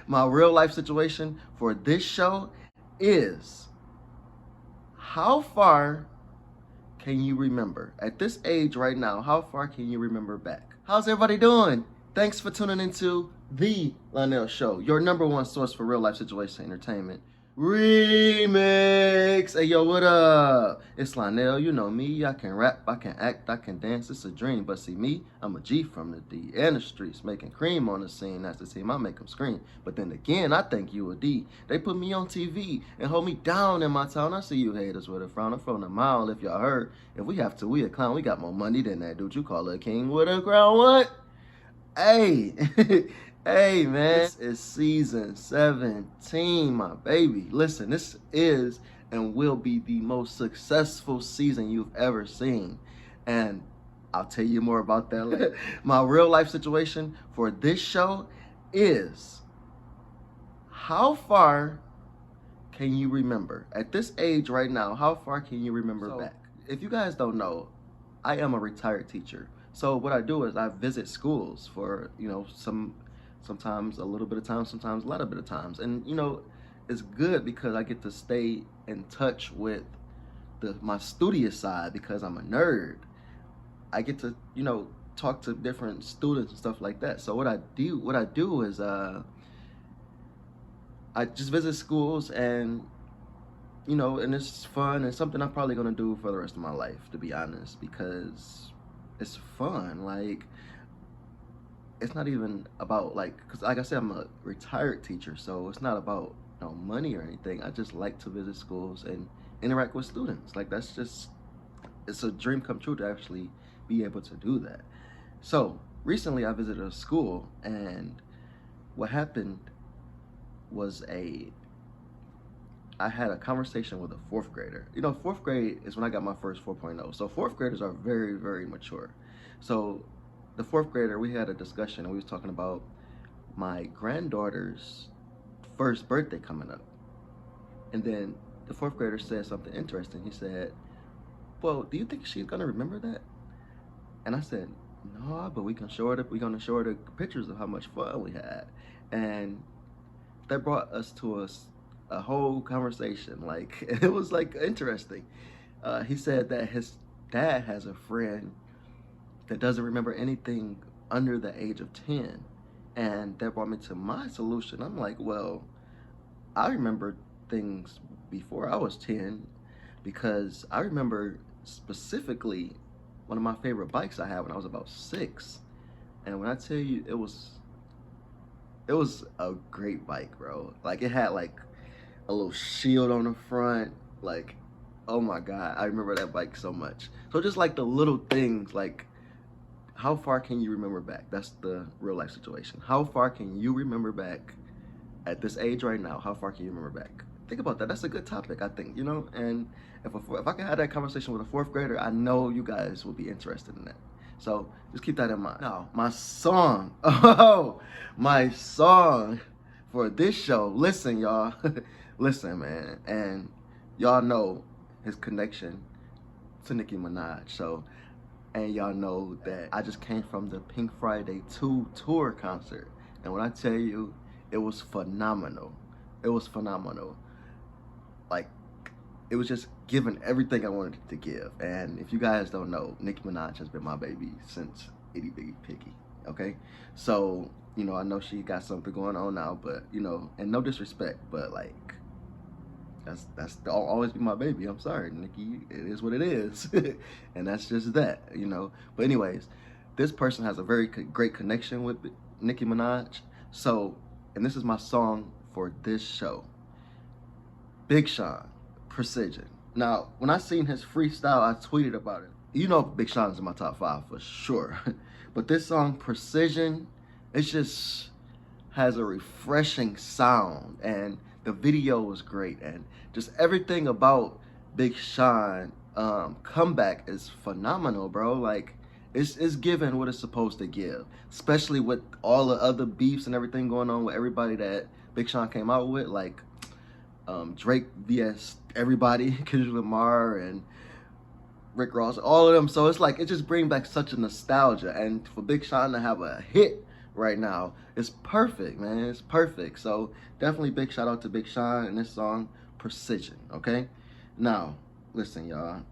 My real life situation for this show is, how far can you remember? At this age right now, how far can you remember back? How's everybody doing? Thanks for tuning into the Lionel Show, your number one source for real life situation entertainment. Remix! Hey yo, what up? It's Lionel, you know me. I can rap, I can act, I can dance. It's a dream, but see me, I'm a G from the D and the streets, making cream on the scene. That's the team, I make them scream. But then again, I think you a D. They put me on TV and hold me down in my town. I see you haters with a frown. I'm from the mile, if y'all heard. If we have to, we a clown. We got more money than that dude you call a king with a crown. What? Hey, hey man, this is season 17, my baby. Listen, this is and will be the most successful season you've ever seen. And I'll tell you more about that later. My real life situation for this show is, how far can you remember? At this age right now, how far can you remember back? If you guys don't know, I am a retired teacher. So what I do is I visit schools for, sometimes a little bit of time, sometimes a lot of bit of times. And, it's good because I get to stay in touch with my studious side because I'm a nerd. I get to, talk to different students and stuff like that. So what I do is I just visit schools and, and it's fun and something I'm probably gonna do for the rest of my life, to be honest, because it's fun. Like, it's not even about because like I said, I'm a retired teacher, so it's not about money or anything. I just like to visit schools and interact with students. Like, it's a dream come true to actually be able to do that. So recently I visited a school, and what happened was I had a conversation with a fourth grader. Fourth grade is when I got my first 4.0. So fourth graders are very, very mature. So the fourth grader, we had a discussion, and we was talking about my granddaughter's first birthday coming up. And then the fourth grader said something interesting. He said, well, do you think she's gonna remember that? And I said, no, but we're gonna show her the pictures of how much fun we had. And that brought us to a whole conversation. Like, it was interesting. He said that his dad has a friend that doesn't remember anything under the age of 10. And that brought me to my solution. I'm like, well, I remember things before I was 10, because I remember specifically one of my favorite bikes I had when I was about 6. And when I tell you, it was a great bike, bro. Like, it had a little shield on the front. Like, oh my God, I remember that bike so much. So just the little things, how far can you remember back? That's the real life situation. How far can you remember back at this age right now? How far can you remember back? Think about that. That's a good topic, I think, and if I can have that conversation with a fourth grader, I know you guys will be interested in that. So just keep that in mind. Now, my song for this show, listen, y'all. Listen, man, and y'all know his connection to Nicki Minaj. So, and y'all know that I just came from the Pink Friday 2 tour concert. And when I tell you, it was phenomenal. It was phenomenal. Like, it was just giving everything I wanted it to give. And if you guys don't know, Nicki Minaj has been my baby since Itty Bitty Piggy, okay? So, I know she got something going on now, but, and no disrespect, but that's I'll always be my baby. I'm sorry, Nicki. It is what it is. And that's just that, But anyways, this person has a very great connection with Nicki Minaj. So, and this is my song for this show. Big Sean, Precision. Now, when I seen his freestyle, I tweeted about it. Big Sean's in my top 5 for sure. But this song, Precision, it just has a refreshing sound, and the video was great, and just everything about Big Sean comeback is phenomenal, bro. Like, it's giving what it's supposed to give, especially with all the other beefs and everything going on with everybody that Big Sean came out with, Drake vs everybody, Kendrick Lamar and Rick Ross, all of them. So it's it just brings back such a nostalgia, and for Big Sean to have a hit right now. It's perfect, man. It's perfect. So definitely big shout out to Big Sean and this song, Precision, okay? Now, listen, y'all.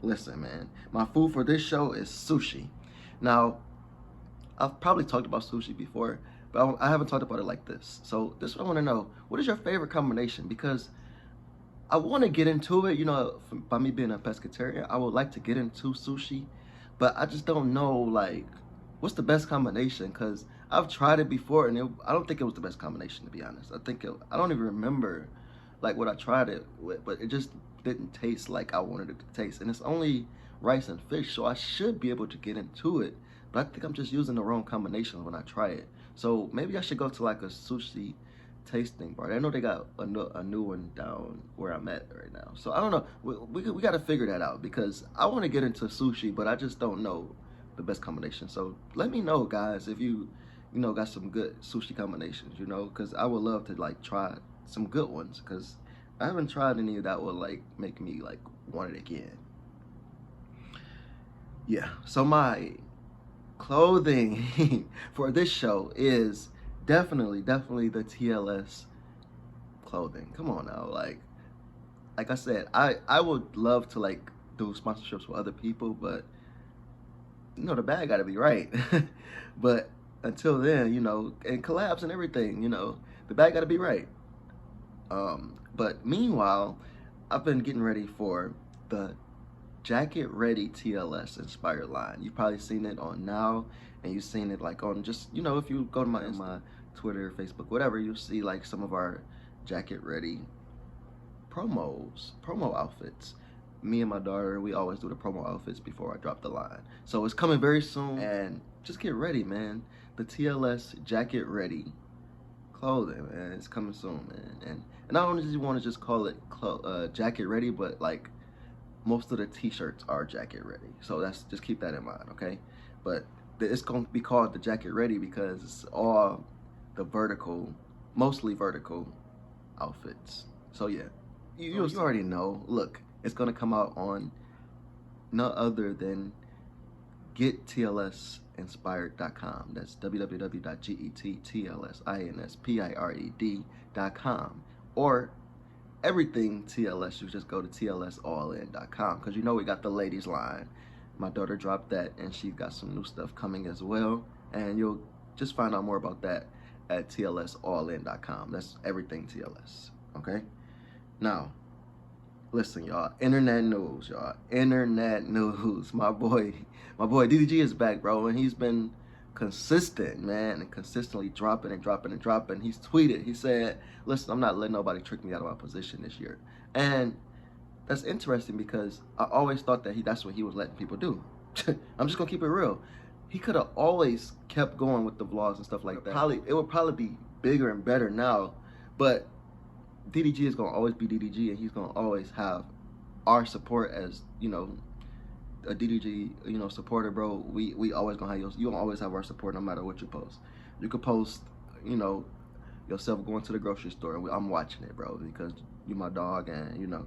Listen, man. My food for this show is sushi. Now, I've probably talked about sushi before, but I haven't talked about it like this. So this is what I want to know. What is your favorite combination? Because I want to get into it, by me being a pescatarian, I would like to get into sushi, but I just don't know, like, what's the best combination? Because I've tried it before, and I don't think it was the best combination, to be honest. I don't even remember, like, what I tried it with, but it just didn't taste like I wanted it to taste. And it's only rice and fish, so I should be able to get into it, but I think I'm just using the wrong combinations when I try it. So maybe I should go to, like, a sushi tasting bar. I know they got a new one down where I'm at right now. So I don't know. We got to figure that out because I want to get into sushi, but I just don't know the best combination. So let me know, guys, if you got some good sushi combinations, because I would love to like try some good ones because I haven't tried any that will like make me like want it again. Yeah. So my clothing for this show is definitely the TLS clothing. Come on now, like I said, I would love to like do sponsorships for other people, but the bag got to be right. But until then, and collabs and everything, the bag got to be right. But meanwhile, I've been getting ready for the Jacket Ready TLS inspired line. You've probably seen it on Now, and you've seen it like on just, if you go to my Twitter, Facebook, whatever, you'll see like some of our Jacket Ready promo outfits. Me and my daughter, we always do the promo outfits before I drop the line. So it's coming very soon, and just get ready, man. The TLS Jacket Ready clothing, man, it's coming soon, man. And I don't just want to just call it Jacket Ready, but like most of the t-shirts are Jacket Ready. So just keep that in mind, okay? But it's going to be called the Jacket Ready because it's all the mostly vertical outfits. So yeah, you already know. Look, it's going to come out on no other than GetTLSinspired.com. That's www.GetTLSinspired.com. Or everything TLS, you just go to TLSallin.com because we got the ladies line. My daughter dropped that, and she got some new stuff coming as well. And you'll just find out more about that at TLSallin.com. That's everything TLS. Okay? Now, listen, y'all. Internet news, y'all. Internet news. My boy DDG is back, bro, and he's been consistent, man, and consistently dropping. He's tweeted. He said, "Listen, I'm not letting nobody trick me out of my position this year," and that's interesting because I always thought that's what he was letting people do. I'm just gonna keep it real. He could have always kept going with the vlogs and stuff like that. It would probably be bigger and better now, but DDG is gonna always be DDG, and he's gonna always have our support as a DDG supporter, bro. We always gonna have you always have our support no matter what you post. You could post yourself going to the grocery store, and I'm watching it, bro, because you my dog, and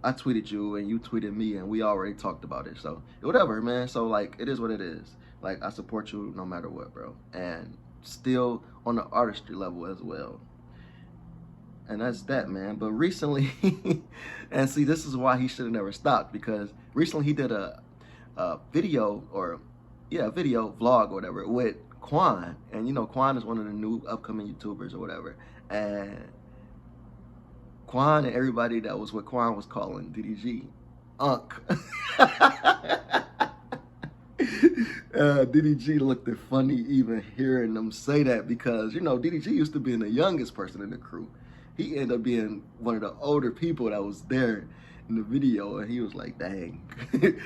I tweeted you and you tweeted me, and we already talked about it. So whatever, man. So like it is what it is. Like I support you no matter what, bro, and still on the artistry level as well. And that's that, man. But recently, and see, this is why he should have never stopped, because recently he did a video vlog or whatever with Quan. And Quan is one of the new upcoming YouTubers or whatever. And Quan and everybody that was with Quan was calling DDG Unk. DDG looked funny even hearing them say that because, DDG used to be the youngest person in the crew. He ended up being one of the older people that was there in the video, and he was like, dang. And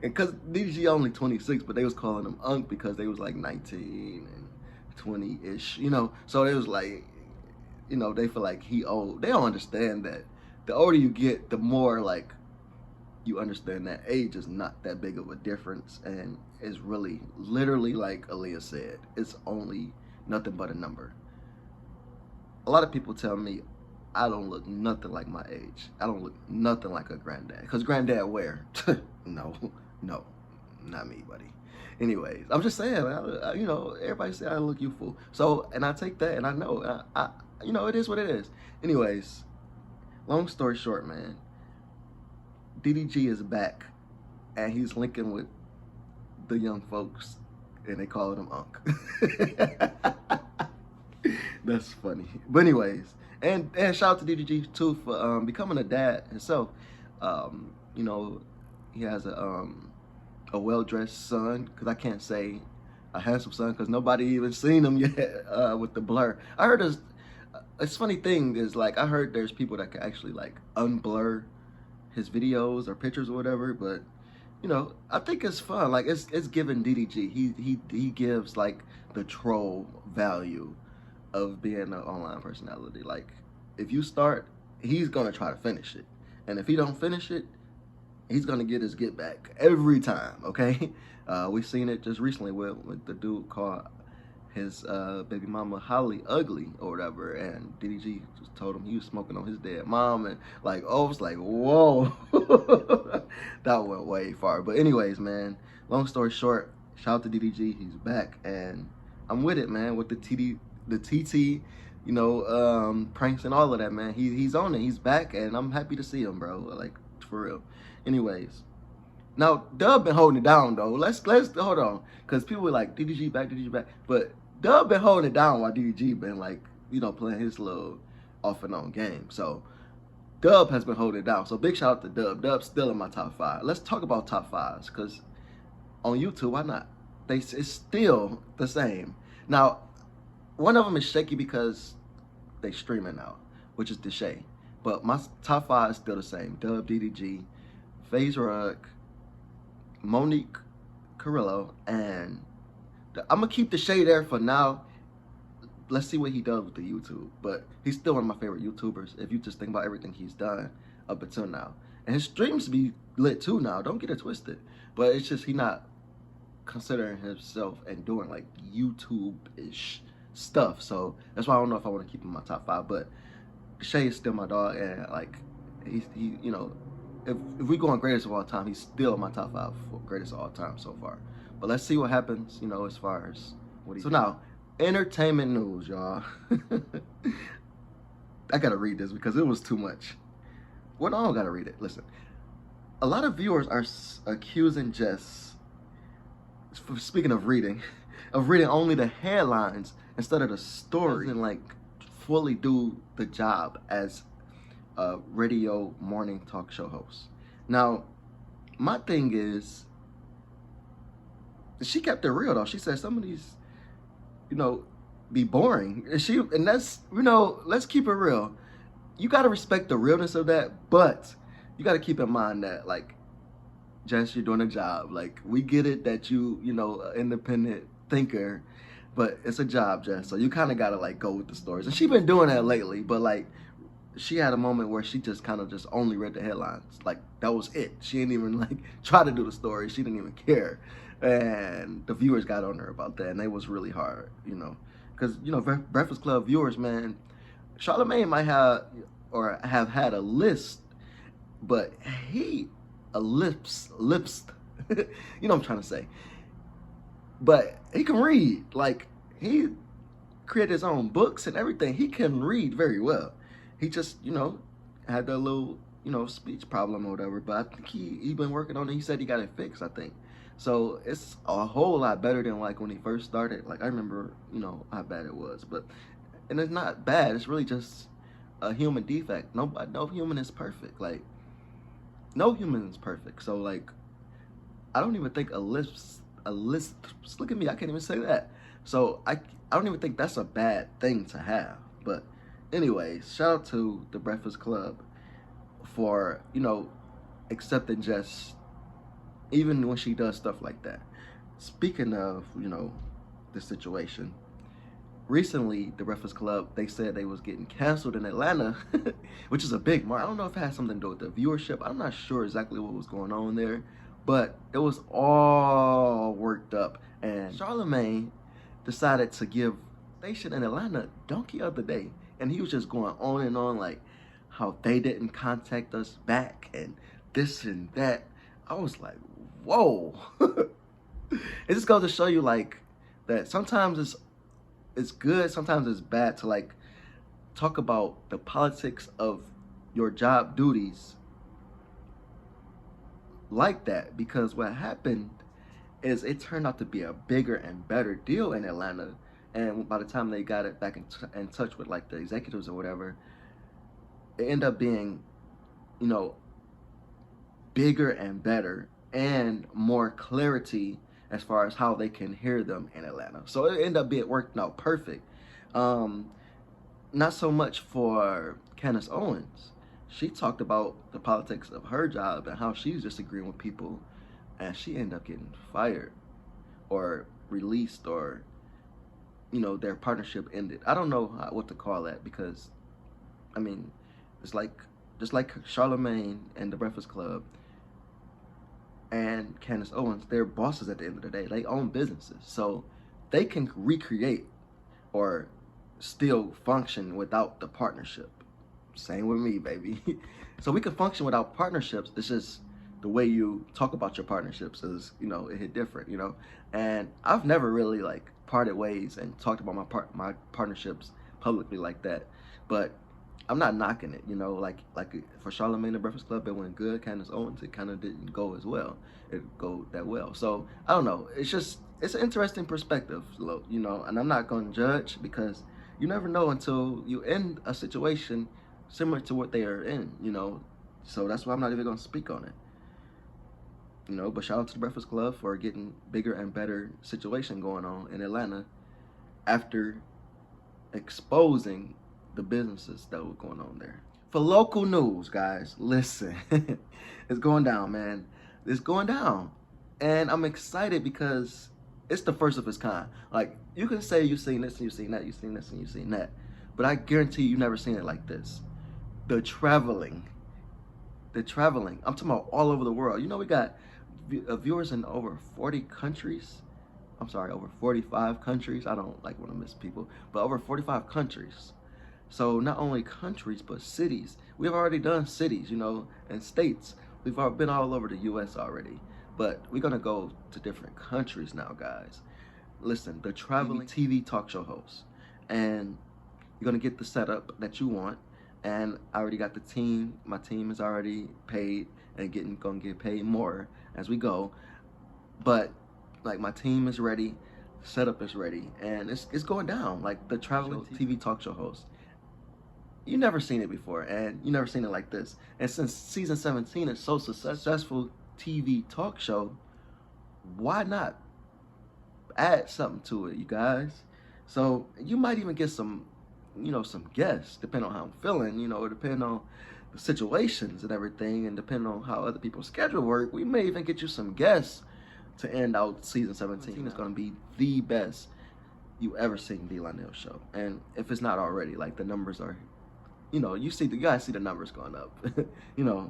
because DDG only 26, but they was calling him Unk because they was like 19 and 20-ish, So it was like, they feel like he old. They don't understand that the older you get, the more like you understand that age is not that big of a difference, and it's really, literally, like Aaliyah said, it's only nothing but a number. A lot of people tell me I don't look nothing like my age. I don't look nothing like a granddad. Because granddad where? No, not me, buddy. Anyways, I'm just saying, you know, everybody say I look youthful. So, and I take that, and I know, you know, it is what it is. Anyways, long story short, man, DDG is back, and he's linking with the young folks, and they call him Unc. That's funny. But anyways, and shout out to DDG too for becoming a dad himself. You know, he has a well-dressed son, because I can't say a handsome son because nobody even seen him yet with the blur. I heard it's funny thing is, like, I heard there's people that can actually like unblur his videos or pictures or whatever, but you know, I think it's fun. Like, it's giving DDG. He gives like the troll value of being an online personality. Like, if you start, he's gonna try to finish it, and if he don't finish it, he's gonna get his get back every time. Okay, we've seen it just recently with the dude called his baby mama Holly ugly or whatever, and DDG just told him he was smoking on his dead mom, and like, oh, I was like, whoa. That went way far. But anyways, man, long story short, shout out to DDG. He's back, and I'm with it, man, with the TT, you know, pranks and all of that, man. He's on it. He's back, and I'm happy to see him, bro. Like, for real. Anyways, now Dub been holding it down though. Let's hold on, because people were like, DDG back, but Dub been holding it down while DDG been, like, you know, playing his little off and on game. So Dub has been holding it down. So big shout out to Dub. Dub's still in my top 5. Let's talk about top 5s, because on YouTube, why not? It's still the same. Now, one of them is shaky because they streaming now, which is Deshay. But my top 5 is still the same. Dub, DDG, FaZe Rug, Monique Carrillo, and I'm gonna keep Deshay there for now. Let's see what he does with the YouTube. But he's still one of my favorite YouTubers, if you just think about everything he's done up until now. And his streams be lit too now, don't get it twisted. But it's just he not considering himself and doing like YouTube-ish stuff. So that's why I don't know if I want to keep him in my top 5. But Deshay is still my dog, and like he you know, if we go on greatest of all time, he's still in my top 5 for greatest of all time so far. But let's see what happens, you know, as far as what he. So now, entertainment news, y'all. I gotta read this because it was too much. Well, no, I don't gotta read it. Listen, a lot of viewers are accusing Jess, speaking of reading only the headlines instead of the story, and like fully do the job as a radio morning talk show host. Now, my thing is, she kept it real though. She said some of these, you know, be boring. And that's, you know, let's keep it real. You gotta respect the realness of that, but you gotta keep in mind that, like, Jess, you're doing a job. Like, we get it that you know, an independent thinker, but it's a job, Jess. So you kind of gotta like go with the stories. And she been doing that lately, but like, she had a moment where she just kind of just only read the headlines. Like, that was it. She didn't even like try to do the story. She didn't even care. And the viewers got on her about that, and it was really hard, you know, because, you know, Breakfast Club viewers, man, Charlamagne might have or have had a list, but he lips, you know what I'm trying to say. But he can read. Like, he created his own books and everything. He can read very well. He just, you know, had that little, you know, speech problem or whatever. But I think he been working on it. He said he got it fixed, I think. So it's a whole lot better than like when he first started. Like, I remember, you know, how bad it was. And it's not bad. It's really just a human defect. No human is perfect. Like, no human is perfect. So like, I don't even think a list. Look at me, I can't even say that. So I don't even think that's a bad thing to have. But anyways, shout out to the Breakfast Club for, you know, accepting Jess even when she does stuff like that. Speaking of, you know, the situation, recently the Breakfast Club, they said they was getting canceled in Atlanta, which is a big mark. I don't know if it has something to do with the viewership. I'm not sure exactly what was going on there, but it was all worked up, and Charlamagne decided to give station in Atlanta donkey of the day, and he was just going on and on like how they didn't contact us back and this and that. I was like, whoa. It just goes to show you like that sometimes it's good, sometimes it's bad to like talk about the politics of your job duties like that, because what happened is it turned out to be a bigger and better deal in Atlanta. And by the time they got it back in touch with like the executives or whatever, it ended up being, you know, bigger and better and more clarity as far as how they can hear them in Atlanta. So it ended up being worked out perfect. Um, Not so much for Candace Owens. She talked about the politics of her job and how she's disagreeing with people, and she ended up getting fired or released, or their partnership ended. I don't know what to call that, because I mean, it's like just like Charlemagne and the Breakfast Club and Candace Owens, they're bosses at the end of the day. They own businesses, so they can recreate or still function without the partnership. Same with me, baby. So we can function without partnerships. It's just the way you talk about your partnerships is, it hit different, And I've never really like parted ways and talked about my partnerships publicly like that. But I'm not knocking it, like for Charlamagne the Breakfast Club, it went good. Candace Owens, it kind of didn't go as well. It go that well. So I don't know. It's an interesting perspective, and I'm not going to judge, because you never know until you end a situation similar to what they are in, So that's why I'm not even going to speak on it. But shout out to the Breakfast Club for getting bigger and better situation going on in Atlanta after exposing the businesses that were going on there. For local news, guys, listen, it's going down, man. It's going down. And I'm excited because it's the first of its kind. Like, you can say you've seen this and you've seen that, you've seen this and you've seen that, but I guarantee you've never seen it like this. The traveling. I'm talking about all over the world. We got viewers in over 40 countries. I'm sorry, over 45 countries. I don't like want to miss people, but over 45 countries. So not only countries, but cities. We've already done cities, and states. We've been all over the U.S. already. But we're going to go to different countries now, guys. Listen, the traveling TV talk show host. And you're going to get the setup that you want. And I already got the team. My team is already paid and going to get paid more as we go. But, like, my team is ready. Setup is ready. And it's going down. Like, the traveling TV talk show host. You never seen it before, and you never seen it like this. And since season 17 is so successful TV talk show, why not add something to it, you guys? So you might even get some, some guests, depending on how I'm feeling, depending on the situations and everything, and depending on how other people's schedule work, we may even get you some guests to end out season 17. It's going to be the best you ever seen the Lionel show. And if it's not already, like, the numbers are, you guys see the numbers going up, but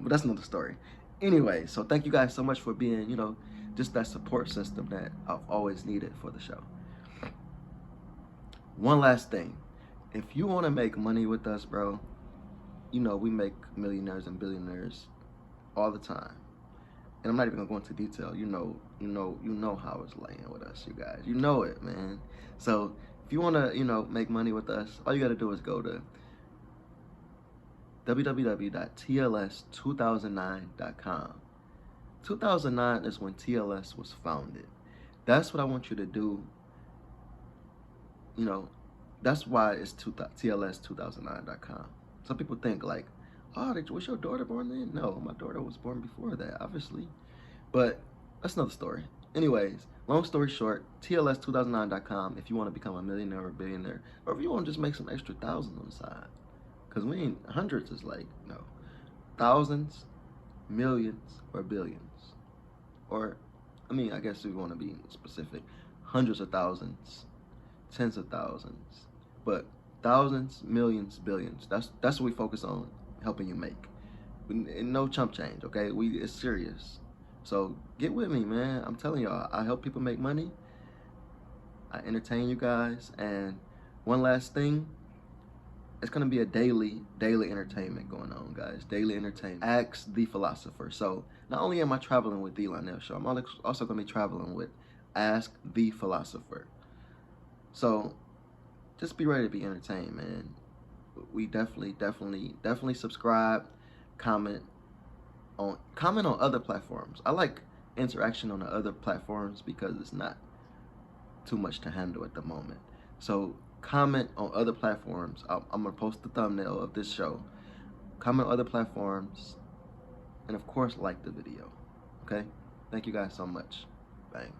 that's another story. Anyway, so thank you guys so much for being, just that support system that I've always needed for the show. One last thing. If you want to make money with us, bro, we make millionaires and billionaires all the time. And I'm not even gonna go into detail. You know how it's laying with us, you guys. You know it, man. So if you wanna, make money with us, all you gotta do is go to www.TLS2009.com. 2009 is when TLS was founded. That's what I want you to do. That's why it's TLS2009.com. Some people think like, oh, was your daughter born then? No, my daughter was born before that, obviously. But that's another story. Anyways, long story short, TLS2009.com if you want to become a millionaire or a billionaire, or if you want to just make some extra thousands on the side. Because we ain't, hundreds is like, thousands, millions, or billions. Or, I guess we want to be specific, hundreds of thousands, tens of thousands. But thousands, millions, billions, that's what we focus on helping you make. No chump change, okay? It's serious. So get with me, man. I'm telling y'all, I help people make money. I entertain you guys. And one last thing, it's going to be a daily entertainment going on, guys. Daily entertainment. Ask the philosopher. So not only am I traveling with the Lionel show, I'm also going to be traveling with Ask the Philosopher. So just be ready to be entertained, man. We definitely subscribe, comment comment on other platforms. I like interaction on the other platforms because it's not too much to handle at the moment. So comment on other platforms. I'm gonna post the thumbnail of this show. Comment on other platforms, and of course, like the video. Okay? Thank you guys so much. Bang.